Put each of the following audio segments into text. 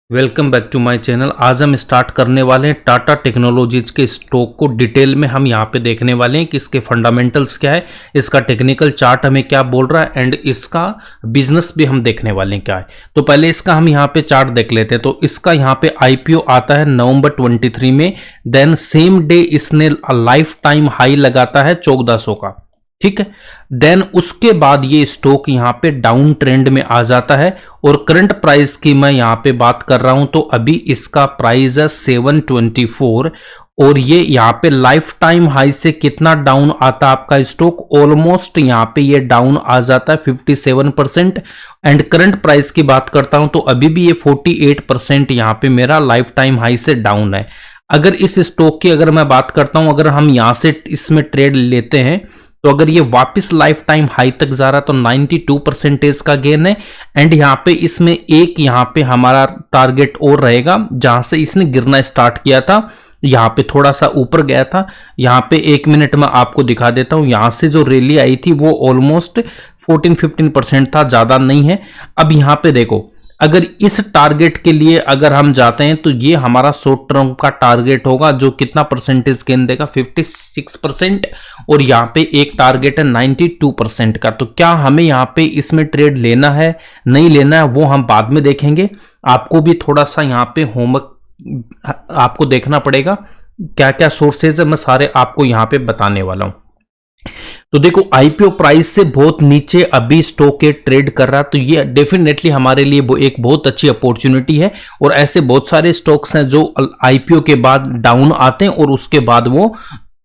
Welcome back to my channel. आज हम start करने वाले हैं टाटा टेक्नोलॉजीज के स्टॉक को डिटेल में हम यहाँ पे देखने वाले हैं कि इसके फंडामेंटल्स क्या है, इसका टेक्निकल चार्ट हमें क्या बोल रहा है एंड इसका बिजनेस भी हम देखने वाले हैं क्या है। तो पहले इसका हम यहाँ पे चार्ट देख लेते हैं। तो इसका यहाँ पे आईपीओ आता है नवंबर 23 में, देन सेम डे इसने लाइफ टाइम हाई लगाता है 1400 का, ठीक है। देन उसके बाद ये स्टॉक यहां पे डाउन ट्रेंड में आ जाता है और करंट प्राइस की मैं यहां पे बात कर रहा हूं तो अभी इसका प्राइस है 724 और ये यहां पे लाइफ टाइम हाई से कितना डाउन आता है आपका स्टॉक, ऑलमोस्ट यहां पे ये डाउन आ जाता है 57%। एंड करंट प्राइस की बात करता हूं तो अभी भी ये 48% यहां पे मेरा लाइफ टाइम हाई से डाउन है। अगर इस स्टॉक की अगर मैं बात करता हूं, अगर हम यहां से इसमें ट्रेड लेते हैं तो अगर ये वापस लाइफ टाइम हाई तक जा रहा तो 92% का गेन है। एंड यहाँ पे इसमें एक यहाँ पे हमारा टारगेट और रहेगा जहां से इसने गिरना स्टार्ट किया था, यहाँ पे थोड़ा सा ऊपर गया था। यहाँ पे 1 मिनट में आपको दिखा देता हूं, यहां से जो रैली आई थी वो ऑलमोस्ट 14-15% था, ज्यादा नहीं है। अब यहाँ पे देखो, अगर इस टारगेट के लिए अगर हम जाते हैं तो ये हमारा शॉर्ट टर्म का टारगेट होगा जो कितना परसेंटेज गेन देगा, 56%। और यहाँ पे एक टारगेट है 92% का। तो क्या हमें यहाँ पे इसमें ट्रेड लेना है नहीं लेना है वो हम बाद में देखेंगे। आपको भी थोड़ा सा यहाँ पे होमवर्क आपको देखना पड़ेगा, क्या क्या सोर्सेज है मैं सारे आपको यहाँ पे बताने वाला हूं। तो देखो, आईपीओ प्राइस से बहुत नीचे अभी स्टॉक के ट्रेड कर रहा है, तो ये डेफिनेटली हमारे लिए वो एक बहुत अच्छी अपॉर्चुनिटी है। और ऐसे बहुत सारे स्टॉक्स हैं जो आईपीओ के बाद डाउन आते हैं और उसके बाद वो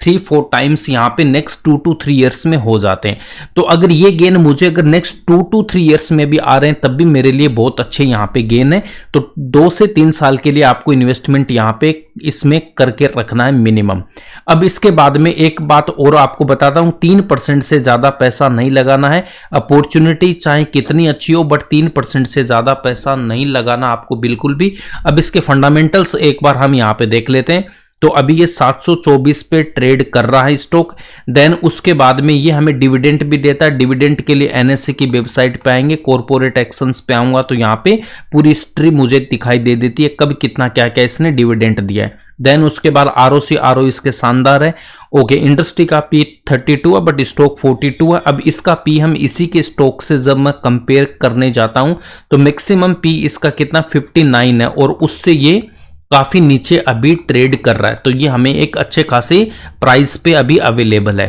3-4 टाइम्स यहाँ पे नेक्स्ट 2 to 3 ईयर्स में हो जाते हैं। तो अगर ये गेन मुझे अगर नेक्स्ट 2 to 3 ईयर्स में भी आ रहे हैं तब भी मेरे लिए बहुत अच्छे यहाँ पे गेन है। तो 2 से 3 साल के लिए आपको इन्वेस्टमेंट यहाँ पे इसमें करके रखना है मिनिमम। अब इसके बाद में एक बात और आपको बताता हूं, 3% से ज्यादा पैसा नहीं लगाना है। अपॉर्चुनिटी चाहे कितनी अच्छी हो बट 3% से ज्यादा पैसा नहीं लगाना आपको बिल्कुल भी। अब इसके फंडामेंटल्स एक बार हम यहाँ पे देख लेते हैं। तो अभी ये 724 पे ट्रेड कर रहा है स्टॉक। देन उसके बाद में ये हमें डिविडेंड भी देता है। डिविडेंड के लिए एनएससी की वेबसाइट पे आएंगे, कॉर्पोरेट एक्शंस पे आऊंगा तो यहाँ पे पूरी हिस्ट्री मुझे दिखाई दे देती है कब कितना क्या क्या इसने डिविडेंड दिया है। देन उसके बाद आरओसी आरओ इसके शानदार है। ओके, इंडस्ट्री का पी 32 है बट स्टॉक 42 है। अब इसका पी हम इसी के स्टॉक से जब मैं कंपेयर करने जाता हूं तो मैक्सिमम पी इसका कितना 59 है और उससे ये काफी नीचे अभी ट्रेड कर रहा है। तो ये हमें एक अच्छे खासे प्राइस पे अभी अवेलेबल है।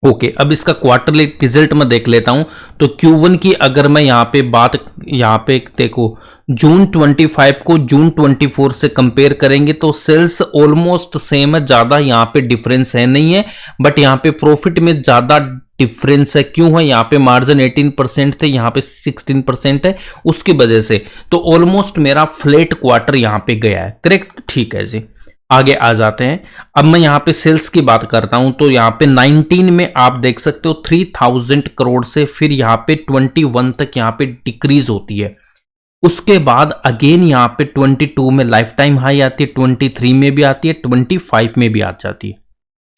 ओके, अब इसका क्वार्टरली रिजल्ट में देख लेता हूं। तो Q1 की अगर मैं यहाँ पे बात, यहाँ पे देखो जून 25 को जून 24 से कंपेयर करेंगे तो सेल्स ऑलमोस्ट सेम है, ज्यादा यहाँ पे डिफरेंस है नहीं है। बट यहाँ पे प्रॉफिट में ज्यादा डिफरेंस है। क्यों है? यहाँ पे मार्जिन 18% थे, यहाँ पे 16% है, उसकी वजह से। तो ऑलमोस्ट मेरा फ्लैट क्वार्टर यहाँ पे गया है। करेक्ट, ठीक है जी। आगे आ जाते हैं। अब मैं यहाँ पे सेल्स की बात करता हूं तो यहाँ पे 19 में आप देख सकते हो 3000 करोड़ से फिर यहाँ पे 21 तक यहाँ पे डिक्रीज होती है। उसके बाद अगेन यहाँ पे 22 में लाइफ टाइम हाई आती है, 23 में भी आती है, 25 में भी आ जाती है,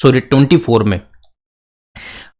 सॉरी 24 में।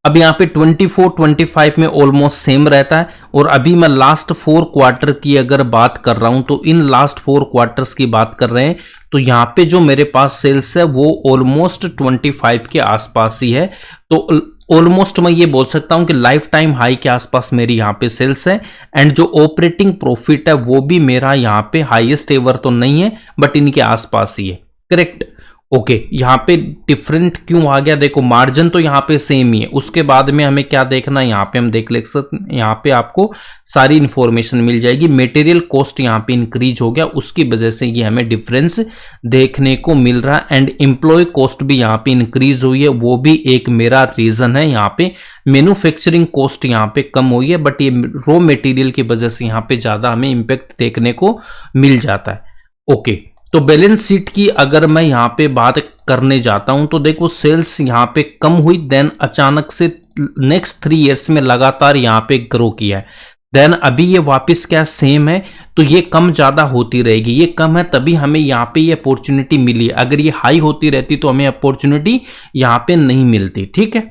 अब यहाँ पे 24-25 में ऑलमोस्ट सेम रहता है। और अभी मैं लास्ट 4 क्वार्टर की अगर बात कर रहा हूं तो इन लास्ट 4 क्वार्टर्स की बात कर रहे हैं तो यहाँ पे जो मेरे पास सेल्स है वो ऑलमोस्ट 25 के आसपास ही है। तो ऑलमोस्ट मैं ये बोल सकता हूं कि लाइफ टाइम हाई के आसपास मेरी यहाँ पे सेल्स है। एंड जो ऑपरेटिंग प्रॉफिट है वो भी मेरा यहाँ पे हाईएस्ट एवर तो नहीं है बट इनके आसपास ही है। Correct, okay. यहाँ पे डिफरेंट क्यों आ गया? देखो, मार्जिन तो यहाँ पे सेम ही है। उसके बाद में हमें क्या देखना है, यहाँ पे हम देख ले सकते, यहाँ पे आपको सारी इंफॉर्मेशन मिल जाएगी। मटेरियल कॉस्ट यहाँ पे इंक्रीज हो गया, उसकी वजह से ये हमें डिफरेंस देखने को मिल रहा है। एंड एम्प्लॉय कॉस्ट भी यहाँ पे इंक्रीज हुई है, वो भी एक मेरा रीजन है। यहाँ पे मैन्युफैक्चरिंग कॉस्ट यहाँ पे कम हुई है बट ये रॉ मटेरियल की वजह से यहाँ पे ज्यादा हमें इंपैक्ट देखने को मिल जाता है। ओके, तो बैलेंस शीट की अगर मैं यहाँ पे बात करने जाता हूं तो देखो, सेल्स यहाँ पे कम हुई, देन अचानक से नेक्स्ट 3 इयर्स में लगातार यहाँ पे ग्रो किया है। देन अभी ये वापस क्या सेम है, तो ये कम ज्यादा होती रहेगी। ये कम है तभी हमें यहाँ पे ये अपॉर्चुनिटी मिली है। अगर ये हाई होती रहती तो हमें अपॉर्चुनिटी यहाँ पे नहीं मिलती। ठीक है,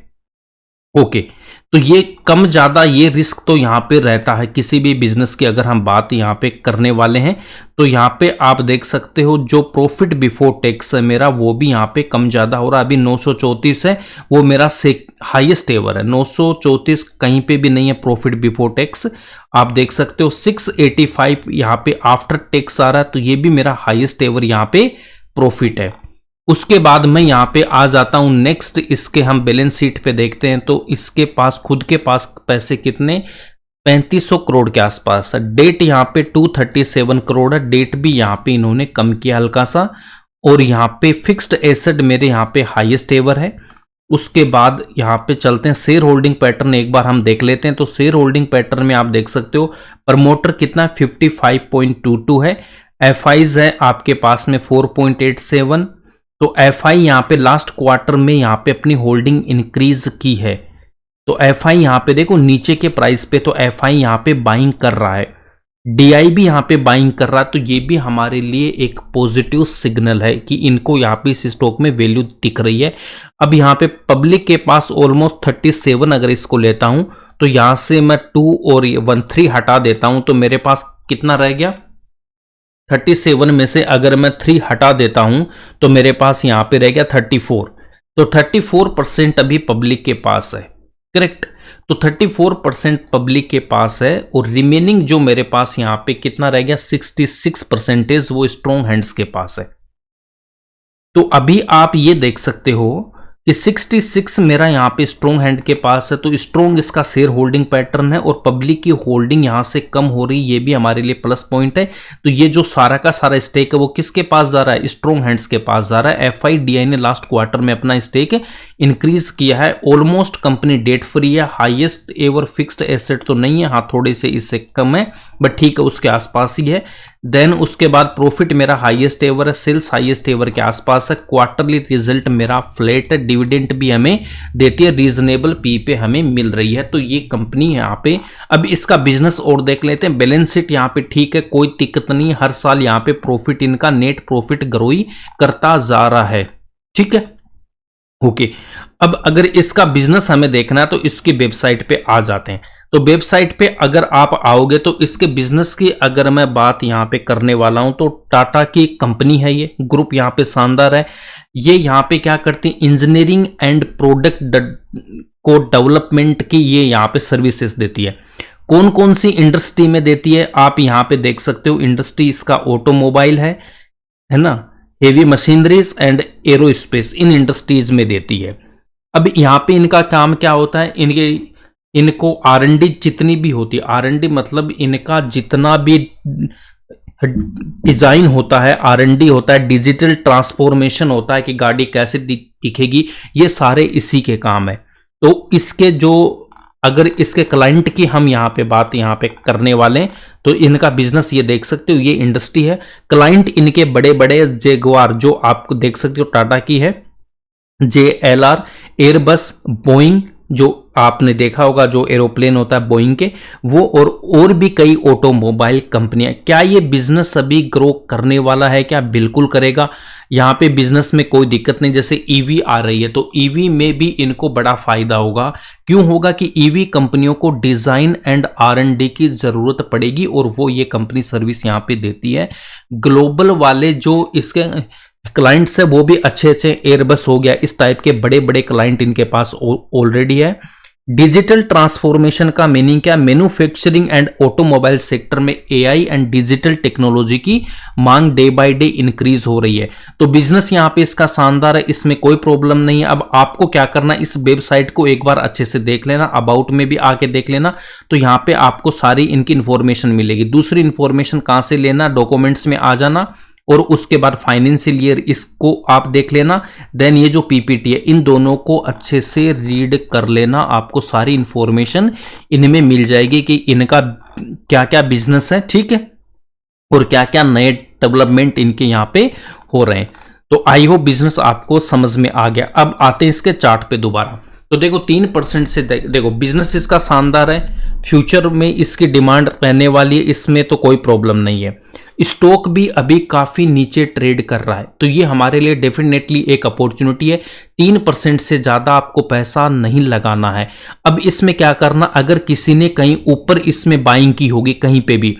ओके। तो ये कम ज़्यादा ये रिस्क तो यहाँ पे रहता है किसी भी बिजनेस की। अगर हम बात यहाँ पे करने वाले हैं तो यहाँ पे आप देख सकते हो जो प्रॉफिट बिफोर टैक्स है मेरा, वो भी यहाँ पे कम ज़्यादा हो रहा है। अभी 934 है, वो मेरा हाईएस्ट एवर है। 934 कहीं पे भी नहीं है प्रॉफिट बिफोर टैक्स, आप देख सकते हो। 685 यहाँ पे आफ्टर टैक्स आ रहा है, तो ये भी मेरा हाईएस्ट एवर यहाँ पे प्रॉफिट है। उसके बाद मैं यहाँ पे आ जाता हूं नेक्स्ट, इसके हम बैलेंस शीट पे देखते हैं तो इसके पास खुद के पास पैसे कितने, 3500 करोड़ के आसपास है। डेट यहाँ पे 237 करोड़ है, डेट भी यहाँ पे इन्होंने कम किया हल्का सा। और यहाँ पे फिक्स्ड एसेट मेरे यहाँ पे हाईएस्ट एवर है। उसके बाद यहाँ पे चलते हैं शेयर होल्डिंग पैटर्न, एक बार हम देख लेते हैं। तो शेयर होल्डिंग पैटर्न में आप देख सकते हो प्रमोटर कितना 55.22 है, एफआईज है आपके पास में 4.87। तो एफआई यहाँ पे लास्ट क्वार्टर में यहाँ पे अपनी होल्डिंग इंक्रीज की है, तो एफआई यहाँ पे देखो नीचे के प्राइस पे, तो एफआई यहाँ पे बाइंग कर रहा है, डीआई भी यहाँ पे बाइंग कर रहा है। तो ये भी हमारे लिए एक पॉजिटिव सिग्नल है कि इनको यहाँ पे इस स्टॉक में वैल्यू दिख रही है। अब यहाँ पे पब्लिक के पास ऑलमोस्ट 37, अगर इसको लेता हूं तो यहां से मैं 2 और 13 हटा देता हूं तो मेरे पास कितना रह गया, 37 में से अगर मैं 3 हटा देता हूं तो मेरे पास यहां पे रह गया 34। तो 34% अभी पब्लिक के पास है, करेक्ट। तो 34% पब्लिक के पास है और रिमेनिंग जो मेरे पास यहां पे कितना रह गया 66% वो स्ट्रॉन्ग हैंड्स के पास है। तो अभी आप ये देख सकते हो कि 66 मेरा यहाँ पे स्ट्रॉन्ग हैंड के पास है, तो स्ट्रॉन्ग इसका शेयर होल्डिंग पैटर्न है और पब्लिक की होल्डिंग यहाँ से कम हो रही, ये भी हमारे लिए प्लस पॉइंट है। तो ये जो सारा का सारा स्टेक है वो किसके पास जा रहा है, स्ट्रॉन्ग हैंड्स के पास जा रहा है। एफआईडीआई ने लास्ट क्वार्टर में अपना स्टेक इंक्रीज किया है, ऑलमोस्ट कंपनी डेट फ्री है, हाईएस्ट एवर फिक्स्ड एसेट तो नहीं है, हाँ थोड़े से इससे कम है बट ठीक है उसके आसपास ही है। देन उसके बाद प्रॉफिट मेरा हाईएस्ट एवर है, सेल्स हाईएस्ट एवर के आसपास है, क्वार्टरली रिजल्ट मेरा फ्लैट है, डिविडेंड भी हमें देती है, रीजनेबल पी पे हमें मिल रही है। तो ये कंपनी यहाँ पे, अब इसका बिजनेस और देख लेते हैं। बैलेंस शीट यहाँ पे ठीक है, कोई दिक्कत नहीं, हर साल यहाँ पे प्रॉफिट इनका नेट प्रॉफिट ग्रो ही करता जा रहा है, ठीक है ओके। अब अगर इसका बिजनेस हमें देखना है तो इसकी वेबसाइट पे आ जाते हैं। तो वेबसाइट पे अगर आप आओगे तो इसके बिजनेस की अगर मैं बात यहाँ पे करने वाला हूं तो टाटा की कंपनी है, ये ग्रुप यहाँ पे शानदार है। ये यहाँ पे क्या करती है, इंजीनियरिंग एंड प्रोडक्ट को डेवलपमेंट की ये यहाँ पे सर्विसेज देती है। कौन कौन सी इंडस्ट्री में देती है आप यहाँ पे देख सकते हो। इंडस्ट्री इसका ऑटोमोबाइल है ना, heavy machineries and aerospace, in industries में देती है। अब यहाँ पे इनका काम क्या होता है, इनको आर&डी जितनी भी होती है, आर&डी मतलब इनका जितना भी डिजाइन होता है, आर&डी होता है, डिजिटल ट्रांसफॉर्मेशन होता है कि गाड़ी कैसे दिखेगी, ये सारे इसी के काम है। तो इसके जो अगर इसके क्लाइंट की हम यहाँ पे बात यहाँ पे करने वाले हैं तो इनका बिजनेस ये देख सकते हो, ये इंडस्ट्री है। क्लाइंट इनके बड़े बड़े जैगुआर जो आपको देख सकते हो टाटा की है, JLR, एयरबस, बोइंग जो आपने देखा होगा जो एरोप्लेन होता है बोइंग के, वो और भी कई ऑटोमोबाइल कंपनियां। क्या ये बिजनेस अभी ग्रो करने वाला है, क्या बिल्कुल करेगा। यहाँ पे बिजनेस में कोई दिक्कत नहीं, जैसे ईवी आ रही है तो ईवी में भी इनको बड़ा फायदा होगा। क्यों होगा कि ईवी कंपनियों को डिजाइन एंड R&D की जरूरत पड़ेगी और वो ये कंपनी सर्विस यहाँ पे देती है। ग्लोबल वाले जो इसके क्लाइंट्स है वो भी अच्छे अच्छे, एयरबस हो गया, इस टाइप के बड़े बड़े क्लाइंट इनके पास ऑलरेडी है। डिजिटल ट्रांसफॉर्मेशन का मीनिंग क्या, मैन्युफैक्चरिंग एंड ऑटोमोबाइल सेक्टर में AI एंड डिजिटल टेक्नोलॉजी की मांग डे बाय डे इंक्रीज हो रही है। तो बिजनेस यहाँ पे इसका शानदार है, इसमें कोई प्रॉब्लम नहीं है। अब आपको क्या करना, इस वेबसाइट को एक बार अच्छे से देख लेना, अबाउट में भी आके देख लेना, तो यहाँ पे आपको सारी इनकी इंफॉर्मेशन मिलेगी। दूसरी इंफॉर्मेशन कहाँ से लेना, डॉक्यूमेंट्स में आ जाना और उसके बाद फाइनेंशियल ईयर इसको आप देख लेना। देन ये जो PPT है इन दोनों को अच्छे से रीड कर लेना, आपको सारी इंफॉर्मेशन इनमें मिल जाएगी कि इनका क्या क्या बिजनेस है, ठीक है, और क्या क्या नए डेवलपमेंट इनके यहाँ पे हो रहे हैं। तो आई होप बिजनेस आपको समझ में आ गया। अब आते हैं इसके चार्ट पे दोबारा। तो देखो 3% से देखो बिजनेस इसका शानदार है, फ्यूचर में इसकी डिमांड रहने वाली है, इसमें तो कोई प्रॉब्लम नहीं है। स्टॉक भी अभी काफी नीचे ट्रेड कर रहा है, तो ये हमारे लिए डेफिनेटली एक अपॉर्चुनिटी है। 3% से ज्यादा आपको पैसा नहीं लगाना है। अब इसमें क्या करना, अगर किसी ने कहीं ऊपर इसमें बाइंग की होगी कहीं पे भी,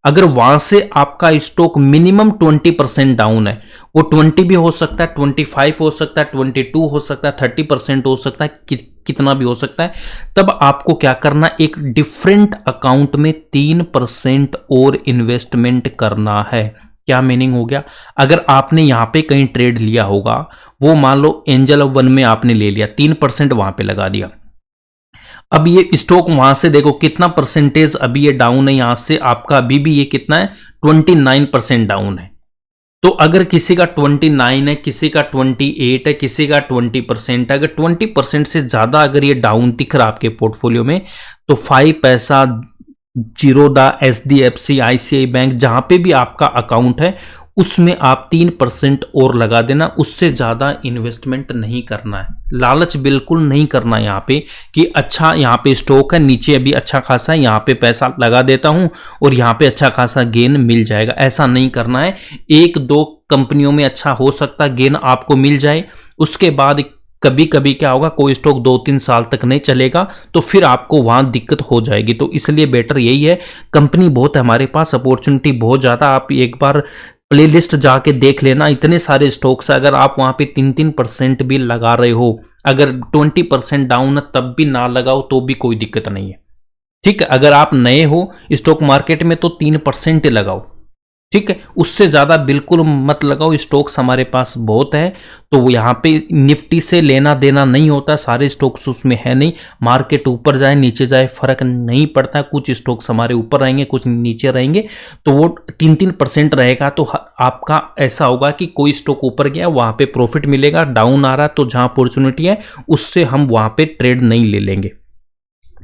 अगर वहां से आपका स्टॉक मिनिमम 20% डाउन है, वो 20 भी हो सकता है, 25 हो सकता है, 22 हो सकता है, 30% हो सकता है, कितना भी हो सकता है, तब आपको क्या करना, एक डिफरेंट अकाउंट में 3% और इन्वेस्टमेंट करना है। क्या मीनिंग हो गया, अगर आपने यहां पे कहीं ट्रेड लिया होगा, वो मान लो एंजल ऑफ 1 में आपने ले लिया, 3% वहां पे लगा दिया। अब ये स्टॉक वहां से देखो कितना परसेंटेज अभी ये डाउन है, यहां से आपका अभी भी ये कितना है, 29% डाउन है। तो अगर किसी का 29 है, किसी का 28 है, किसी का 20% है, अगर 20% से ज्यादा अगर ये डाउन दिख रहा आपके पोर्टफोलियो में, तो 5 पैसा, जीरोधा, एचडीएफसी, आईसीआई बैंक, जहां पे भी आपका अकाउंट है उसमें आप 3% और लगा देना, उससे ज्यादा इन्वेस्टमेंट नहीं करना है। लालच बिल्कुल नहीं करना यहाँ पे कि अच्छा यहाँ पे स्टॉक है, नीचे अभी अच्छा खासा है, यहाँ पे पैसा लगा देता हूं और यहाँ पे अच्छा खासा गेन मिल जाएगा, ऐसा नहीं करना है। एक दो कंपनियों में अच्छा हो सकता है गेन आपको मिल जाए, उसके बाद कभी कभी क्या होगा, कोई स्टॉक 2-3 साल तक नहीं चलेगा, तो फिर आपको वहां दिक्कत हो जाएगी। तो इसलिए बेटर यही है, कंपनी बहुत है हमारे पास, अपॉर्चुनिटी बहुत ज्यादा, आप एक बार प्ले लिस्ट जाके देख लेना, इतने सारे स्टॉक्स है। अगर आप वहां पे 3-3% भी लगा रहे हो, अगर 20% डाउन है तब भी ना लगाओ तो भी कोई दिक्कत नहीं है, ठीक है। अगर आप नए हो स्टॉक मार्केट में तो 3% लगाओ, ठीक है, उससे ज्यादा बिल्कुल मत लगाओ। स्टॉक्स हमारे पास बहुत है, तो यहाँ पे निफ्टी से लेना देना नहीं होता, सारे स्टॉक्स उसमें है नहीं। मार्केट ऊपर जाए नीचे जाए फर्क नहीं पड़ता, कुछ स्टॉक्स हमारे ऊपर रहेंगे कुछ नीचे रहेंगे, तो वो 3-3% रहेगा। तो आपका ऐसा होगा कि कोई स्टॉक ऊपर गया वहां पे प्रॉफिट मिलेगा, डाउन आ रहा तो जहां अपॉर्चुनिटी है उससे हम वहां पे ट्रेड नहीं ले लेंगे,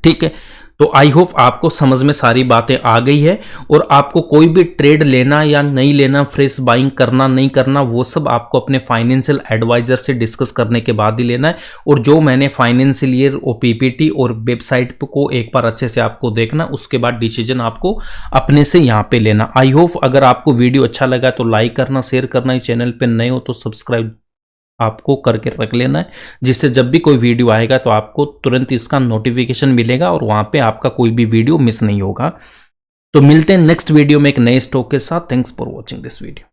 ठीक है। तो आई होप आपको समझ में सारी बातें आ गई है, और आपको कोई भी ट्रेड लेना या नहीं लेना, फ्रेश बाइंग करना नहीं करना, वो सब आपको अपने फाइनेंशियल एडवाइजर से डिस्कस करने के बाद ही लेना है। और जो मैंने फाइनेंशियल ईयर और पीपीटी और वेबसाइट को एक बार अच्छे से आपको देखना, उसके बाद डिसीजन आपको अपने से यहाँ पे लेना। आई होप अगर आपको वीडियो अच्छा लगा तो लाइक करना, शेयर करना, इस चैनल पर नए हो तो सब्सक्राइब आपको करके रख लेना है, जिससे जब भी कोई वीडियो आएगा तो आपको तुरंत इसका नोटिफिकेशन मिलेगा और वहां पे आपका कोई भी वीडियो मिस नहीं होगा। तो मिलते हैं नेक्स्ट वीडियो में एक नए स्टॉक के साथ। Thanks for watching this video.